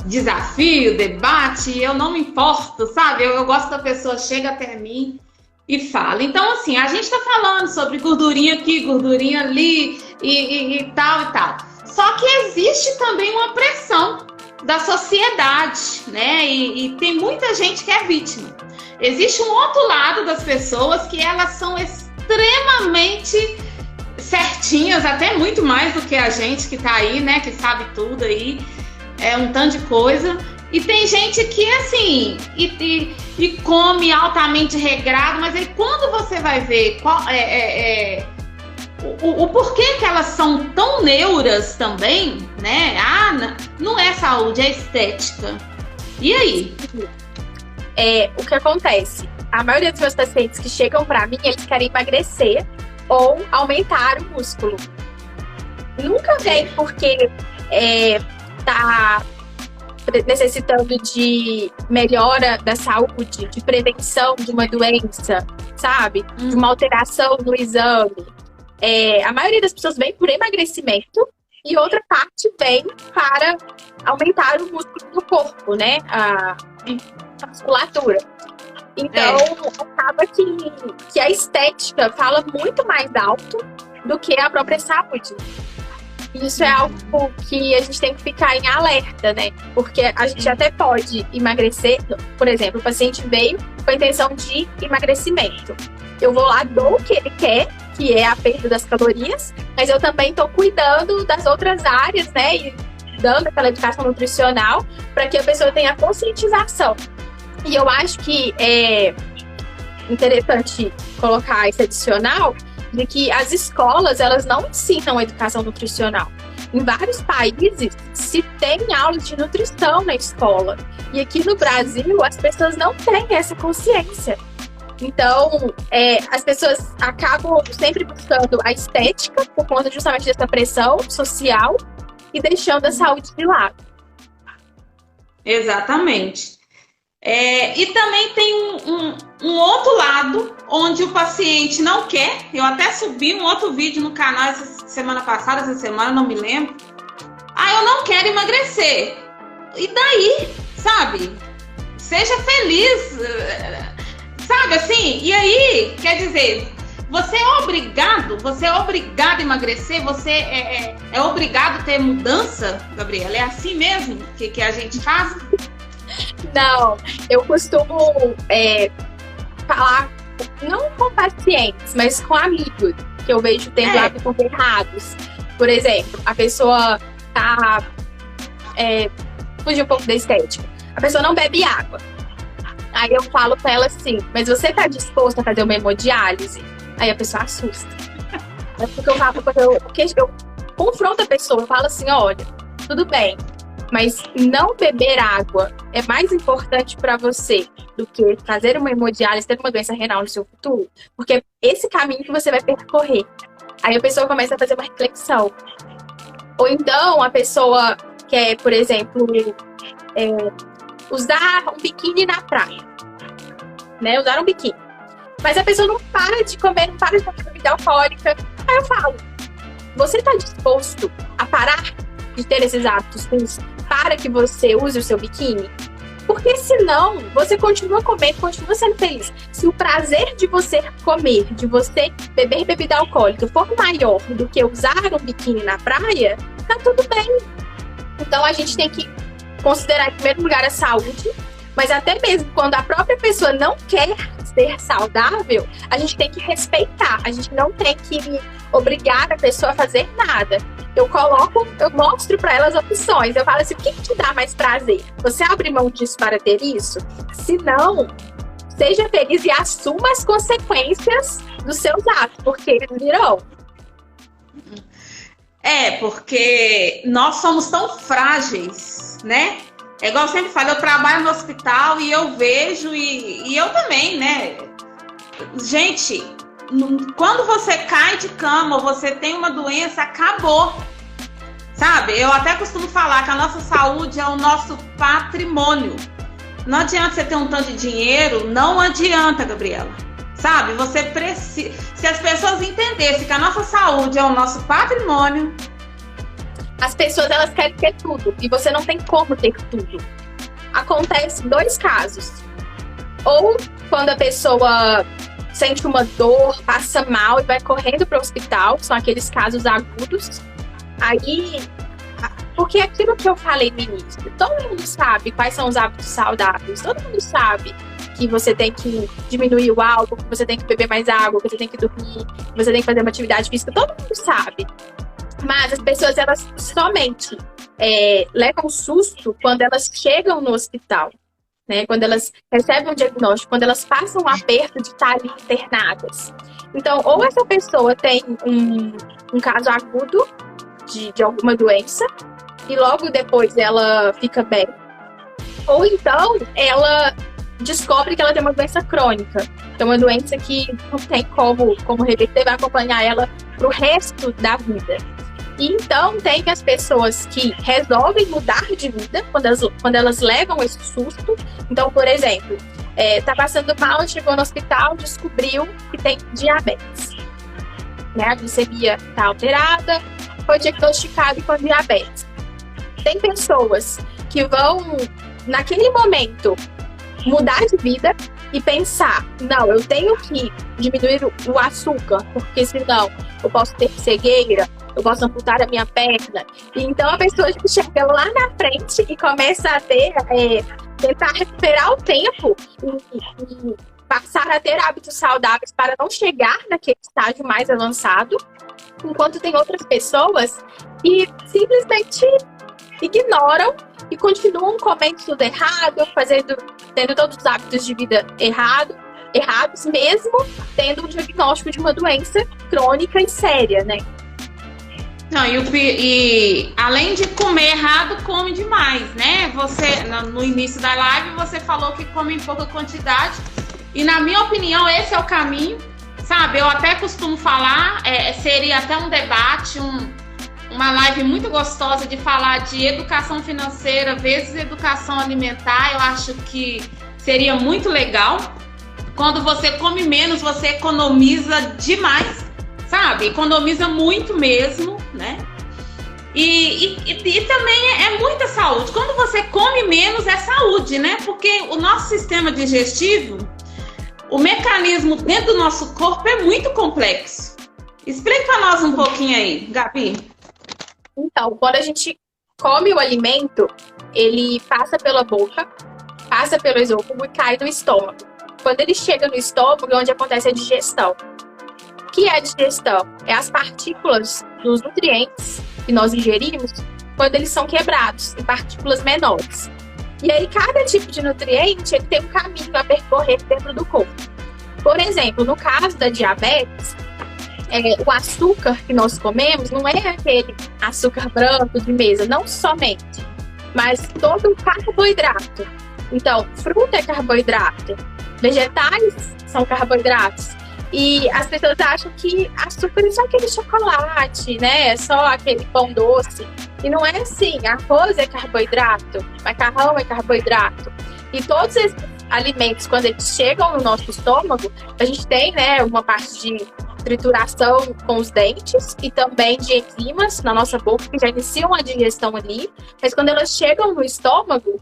desafio, debate, e eu não me importo, sabe? Eu gosto da pessoa chega até mim e fala. Então, assim, a gente tá falando sobre gordurinha aqui, gordurinha ali e tal e tal. Só que existe também uma pressão da sociedade, né? E tem muita gente que é vítima. Existe um outro lado das pessoas que elas são extremamente certinhas, até muito mais do que a gente que tá aí, né? Que sabe tudo aí, um tanto de coisa. E tem gente que, assim, e come altamente regrado, mas aí quando você vai ver o porquê que elas são tão neuras também, né? Não é saúde, é estética. E aí? O que acontece? A maioria dos meus pacientes que chegam para mim, eles querem emagrecer ou aumentar o músculo. Nunca vem porque tá necessitando de melhora da saúde, de prevenção de uma doença, sabe? De uma alteração no exame. A maioria das pessoas vem por emagrecimento e outra parte vem para aumentar o músculo do corpo, né? A musculatura. Então, acaba que a estética fala muito mais alto do que a própria saúde. Isso é algo que a gente tem que ficar em alerta, né? Porque a gente até pode emagrecer. Por exemplo, o paciente veio com a intenção de emagrecimento. Eu vou lá, dou o que ele quer, que é a perda das calorias, mas eu também estou cuidando das outras áreas, né? E dando aquela educação nutricional para que a pessoa tenha conscientização. E eu acho que é interessante colocar esse adicional de que as escolas, elas não ensinam educação nutricional. Em vários países se tem aulas de nutrição na escola. E aqui no Brasil, as pessoas não têm essa consciência. Então, as pessoas acabam sempre buscando a estética por conta justamente dessa pressão social e deixando a saúde de lado. Exatamente. E também tem um outro lado onde o paciente não quer. Eu até subi um outro vídeo no canal essa semana, não me lembro. Eu não quero emagrecer. E daí, sabe? Seja feliz, sabe assim? E aí, quer dizer, você é obrigado a emagrecer, você é obrigado a ter mudança, Gabriela? É assim mesmo que a gente faz? Não, eu costumo falar, não com pacientes, mas com amigos, que eu vejo tendo hábitos errados. Por exemplo, a pessoa tá... fugir um pouco da estética. A pessoa não bebe água. Aí eu falo pra ela assim, mas você tá disposto a fazer uma hemodiálise? Aí a pessoa assusta. É porque eu confronto a pessoa, eu falo assim, olha, tudo bem, mas não beber água é mais importante para você do que fazer uma hemodiálise, ter uma doença renal no seu futuro, porque é esse caminho que você vai percorrer. Aí a pessoa começa a fazer uma reflexão. Ou então a pessoa quer, por exemplo, usar um biquíni na praia, né? Usar um biquíni. Mas a pessoa não para de comer, não para de tomar bebida alcoólica. Aí eu falo, você está disposto a parar de ter esses hábitos ruins para que você use o seu biquíni? Porque senão, você continua comendo, continua sendo feliz. Se o prazer de você comer, de você beber bebida alcoólica for maior do que usar um biquíni na praia, tá tudo bem. Então a gente tem que considerar em primeiro lugar a saúde, mas até mesmo quando a própria pessoa não quer ser saudável, a gente tem que respeitar, a gente não tem que obrigar a pessoa a fazer nada. Eu mostro para ela as opções, eu falo assim, o que te dá mais prazer? Você abre mão disso para ter isso? Se não, seja feliz e assuma as consequências dos seus atos, porque eles virão. Porque nós somos tão frágeis, né? É igual eu sempre falo, eu trabalho no hospital e eu vejo, e eu também, né? Gente, quando você cai de cama ou você tem uma doença, acabou. Sabe? Eu até costumo falar que a nossa saúde é o nosso patrimônio. Não adianta você ter um tanto de dinheiro, não adianta, Gabriela. Sabe? Você precisa... Se as pessoas entendessem que a nossa saúde é o nosso patrimônio... As pessoas, elas querem ter tudo, e você não tem como ter tudo. Acontece dois casos. Ou quando a pessoa sente uma dor, passa mal e vai correndo para o hospital, são aqueles casos agudos. Aí, porque aquilo que eu falei no início, todo mundo sabe quais são os hábitos saudáveis, todo mundo sabe que você tem que diminuir o álcool, que você tem que beber mais água, que você tem que dormir, que você tem que fazer uma atividade física, todo mundo sabe. Mas as pessoas, elas somente levam susto quando elas chegam no hospital, né? Quando elas recebem um diagnóstico, quando elas passam um aperto de estar ali internadas. Então, ou essa pessoa tem um caso agudo de alguma doença e logo depois ela fica bem, ou então ela descobre que ela tem uma doença crônica, que é uma doença que não tem como reverter, vai acompanhar ela pro resto da vida. E então tem as pessoas que resolvem mudar de vida quando elas levam esse susto. Então, por exemplo, tá passando mal, chegou no hospital, descobriu que tem diabetes, né? A glicemia tá alterada, foi diagnosticado com diabetes. Tem pessoas que vão, naquele momento, mudar de vida e pensar, não, eu tenho que diminuir o açúcar, porque senão eu posso ter cegueira, eu posso amputar a minha perna. E então a pessoa chega lá na frente e começa a tentar recuperar o tempo e passar a ter hábitos saudáveis para não chegar naquele estágio mais avançado, enquanto tem outras pessoas que simplesmente ignoram e continuam comendo tudo errado, tendo todos os hábitos de vida errados, mesmo tendo um diagnóstico de uma doença crônica e séria, né? Não, e além de comer errado, come demais, né? Você, no início da live, você falou que come em pouca quantidade. E na minha opinião, esse é o caminho, sabe? Eu até costumo falar, seria até um debate, uma live muito gostosa de falar de educação financeira vezes educação alimentar. Eu acho que seria muito legal. Quando você come menos, você economiza demais, sabe? Economiza muito mesmo, né? E também é muita saúde. Quando você come menos, é saúde, né? Porque o nosso sistema digestivo, o mecanismo dentro do nosso corpo é muito complexo. Explica para nós um pouquinho aí, Gabi. Então, quando a gente come o alimento, ele passa pela boca, passa pelo esôfago e cai no estômago. Quando ele chega no estômago, é onde acontece a digestão. O que é a digestão? É as partículas dos nutrientes que nós ingerimos quando eles são quebrados em partículas menores. E aí, cada tipo de nutriente ele tem um caminho a percorrer dentro do corpo. Por exemplo, no caso da diabetes, o açúcar que nós comemos não é aquele açúcar branco de mesa, não somente, mas todo o carboidrato. Então, fruta é carboidrato, vegetais são carboidratos. E as pessoas acham que açúcar é só aquele chocolate, né? É só aquele pão doce. E não é assim. Arroz é carboidrato, macarrão é carboidrato. E todos esses alimentos, quando eles chegam no nosso estômago, a gente tem, né, uma parte de trituração com os dentes e também de enzimas na nossa boca que já iniciam a digestão ali. Mas quando elas chegam no estômago,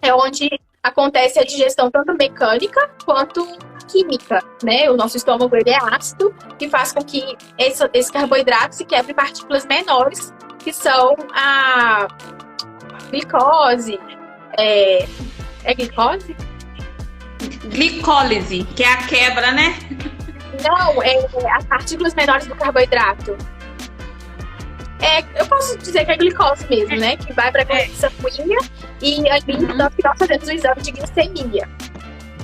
é onde acontece a digestão tanto mecânica quanto química, né? O nosso estômago ele é ácido, que faz com que esse carboidrato se quebre em partículas menores, que são a glicose. É glicose? Glicólise, que é a quebra, né? Não, as partículas menores do carboidrato. Eu posso dizer que é glicose mesmo, né? Que vai para a corrente sanguínea e ali nós fazemos o exame de glicemia.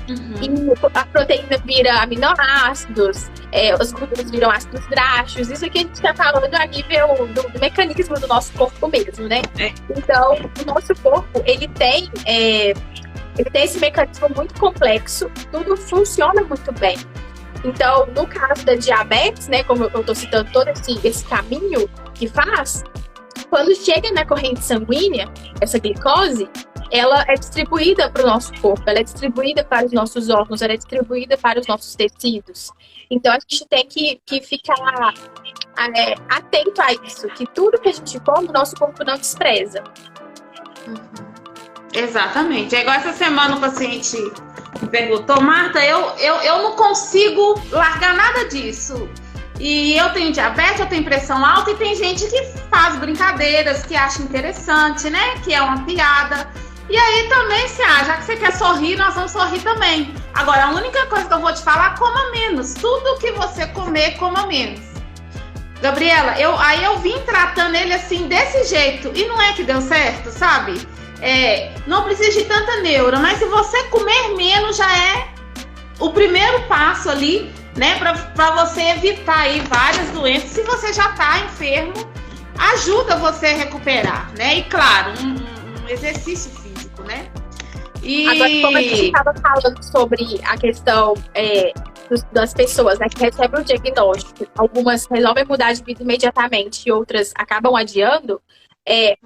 E a proteína vira aminoácidos, as gorduras viram ácidos graxos. Isso aqui a gente está falando a nível do mecanismo do nosso corpo mesmo, né? Então, o nosso corpo, ele tem esse mecanismo muito complexo, tudo funciona muito bem. Então, no caso da diabetes, né, como eu estou citando todo esse caminho que faz, quando chega na corrente sanguínea, essa glicose, ela é distribuída para o nosso corpo, ela é distribuída para os nossos órgãos, ela é distribuída para os nossos tecidos. Então, a gente tem que ficar atento a isso, que tudo que a gente come, o nosso corpo não despreza. Exatamente. É igual essa semana o paciente me perguntou, Marta, eu não consigo largar nada disso. E eu tenho diabetes, eu tenho pressão alta e tem gente que faz brincadeiras, que acha interessante, né? Que é uma piada. E aí também, já que você quer sorrir, nós vamos sorrir também. Agora, a única coisa que eu vou te falar, coma menos. Tudo que você comer, coma menos. Gabriela, eu vim tratando ele assim, desse jeito. E não é que deu certo, sabe? Não precisa de tanta neura, mas se você comer menos, já é o primeiro passo ali, né? Para você evitar aí várias doenças. Se você já está enfermo, ajuda você a recuperar, né? E claro, um exercício físico, né? Agora, como a gente estava falando sobre a questão das pessoas, né, que recebem o diagnóstico, algumas resolvem mudar de vida imediatamente e outras acabam adiando,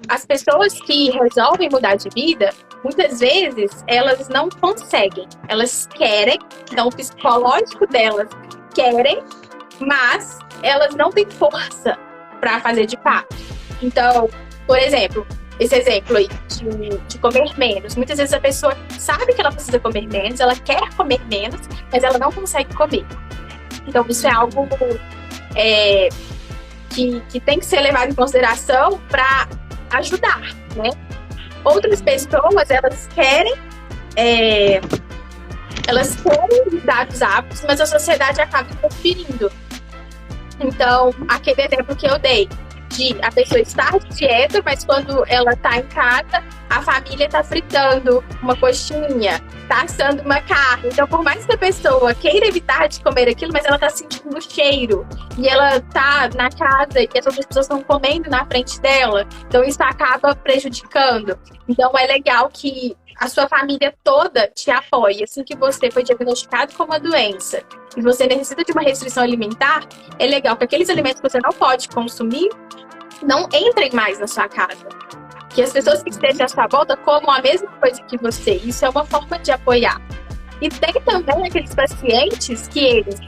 as pessoas que resolvem mudar de vida, muitas vezes, elas não conseguem. Elas querem, então o psicológico delas querem, mas elas não têm força para fazer de fato. Então, por exemplo, esse exemplo aí de comer menos. Muitas vezes a pessoa sabe que ela precisa comer menos, ela quer comer menos, mas ela não consegue comer. Então, isso é algo que tem que ser levado em consideração para ajudar, né? Outras pessoas, elas querem mudar os hábitos, mas a sociedade acaba interferindo. Então, aquele exemplo que eu dei, de a pessoa estar de dieta, mas quando ela está em casa, a família está fritando uma coxinha, está assando uma carne. Então, por mais que a pessoa queira evitar de comer aquilo, mas ela está sentindo o cheiro. E ela está na casa e as outras pessoas estão comendo na frente dela. Então, isso acaba prejudicando. Então, é legal que a sua família toda te apoie. Assim que você foi diagnosticado com uma doença e você necessita de uma restrição alimentar, é legal que aqueles alimentos que você não pode consumir não entrem mais na sua casa. Que as pessoas que estejam à sua volta comam a mesma coisa que você. Isso é uma forma de apoiar. E tem também aqueles pacientes que eles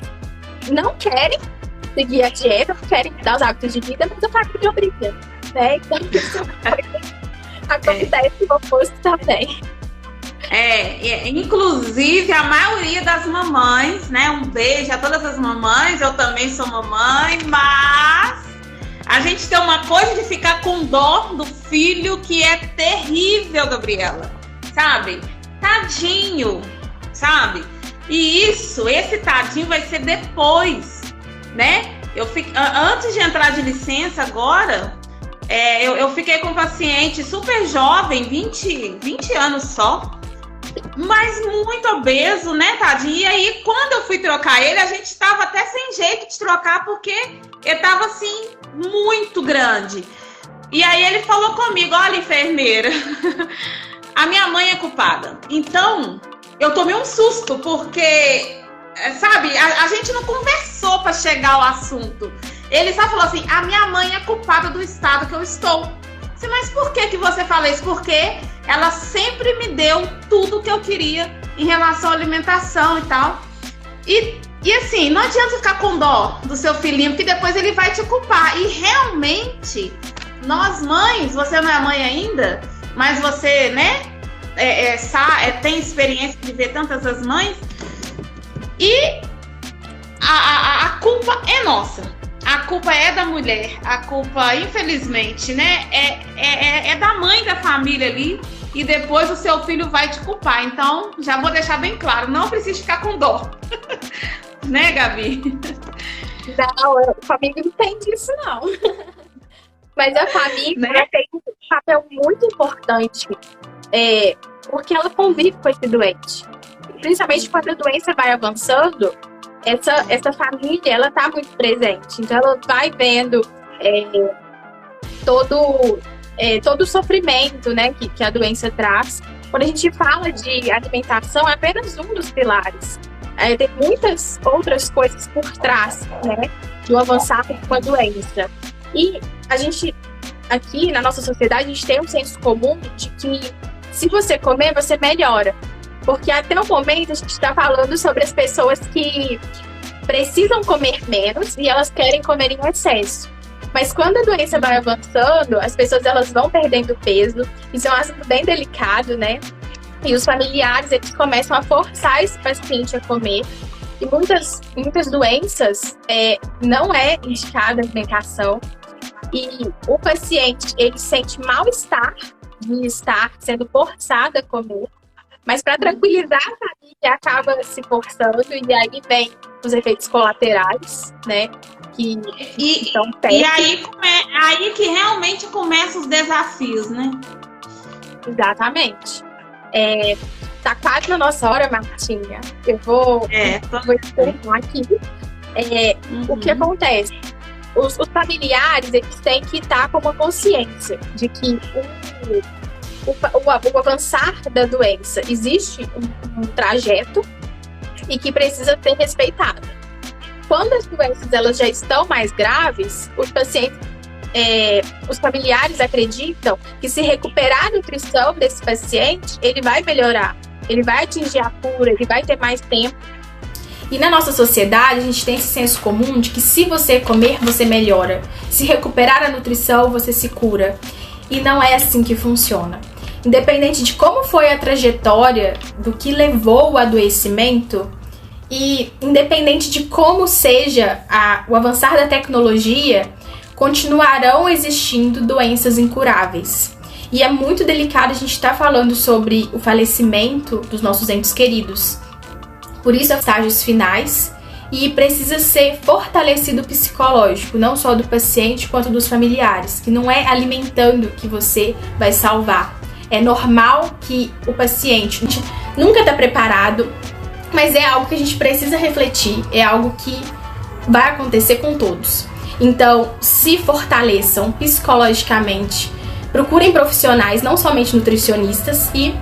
não querem seguir a dieta, não querem mudar os hábitos de vida, mas a família obriga, né? Então, isso acontece o oposto também. Inclusive a maioria das mamães, né? Um beijo a todas as mamães, eu também sou mamãe, mas a gente tem uma coisa de ficar com dó do filho que é terrível, Gabriela, sabe? Tadinho, sabe? E esse tadinho vai ser depois, né? Antes de entrar de licença agora, eu fiquei com um paciente super jovem, 20 anos só, mas muito obeso, né, tadinho? E aí, quando eu fui trocar ele, a gente tava até sem jeito de trocar, porque ele tava, assim, muito grande. E aí ele falou comigo, olha, enfermeira, a minha mãe é culpada. Então, eu tomei um susto, porque, sabe, a gente não conversou para chegar ao assunto. Ele só falou assim, a minha mãe é culpada do estado que eu estou. Mas por que você fala isso? Porque ela sempre me deu tudo que eu queria em relação à alimentação e tal. E assim, não adianta ficar com dó do seu filhinho, porque depois ele vai te culpar. E realmente, nós mães, você não é mãe ainda, mas você, né, tem experiência de ver tantas as mães, e a culpa é nossa. A culpa é da mulher, a culpa, infelizmente, né, é da mãe da família ali, e depois o seu filho vai te culpar. Então, já vou deixar bem claro, não precisa ficar com dó. Né, Gabi? Não, a família não tem disso, não. Mas a família, né, tem um papel muito importante, porque ela convive com esse doente. Principalmente quando a doença vai avançando, essa família, ela tá muito presente. Então, ela vai vendo todo o sofrimento, né, que a doença traz. Quando a gente fala de alimentação, é apenas um dos pilares. Tem muitas outras coisas por trás, né, do avançar com a doença. E a gente, aqui na nossa sociedade, a gente tem um senso comum de que se você comer, você melhora. Porque até o momento a gente está falando sobre as pessoas que precisam comer menos e elas querem comer em excesso. Mas quando a doença vai avançando, as pessoas elas vão perdendo peso. Isso é um assunto bem delicado, né? E os familiares, eles começam a forçar esse paciente a comer. E muitas doenças não é indicada a alimentação. E o paciente, ele sente mal-estar de estar sendo forçado a comer. Mas para tranquilizar a família, acaba se forçando, e aí vem os efeitos colaterais, né? E aí que realmente começam os desafios, né? Exatamente. Tá quase na nossa hora, Martinha. Eu vou explicar aqui. O que acontece? Os familiares, eles têm que estar com uma consciência de que o avançar da doença existe um trajeto e que precisa ser respeitado. Quando as doenças elas já estão mais graves, os pacientes, os familiares acreditam que se recuperar a nutrição desse paciente, ele vai melhorar, ele vai atingir a cura, ele vai ter mais tempo. E na nossa sociedade, a gente tem esse senso comum de que se você comer, você melhora. Se recuperar a nutrição, você se cura. E não é assim que funciona. Independente de como foi a trajetória do que levou o adoecimento, E independente de como seja o avançar da tecnologia, continuarão existindo doenças incuráveis. E é muito delicado a gente estar falando sobre o falecimento dos nossos entes queridos. Por isso, estágios finais, e precisa ser fortalecido o psicológico, não só do paciente quanto dos familiares, que não é alimentando que você vai salvar. É normal que o paciente nunca está preparado, mas é algo que a gente precisa refletir, é algo que vai acontecer com todos. Então, se fortaleçam psicologicamente, procurem profissionais, não somente nutricionistas, e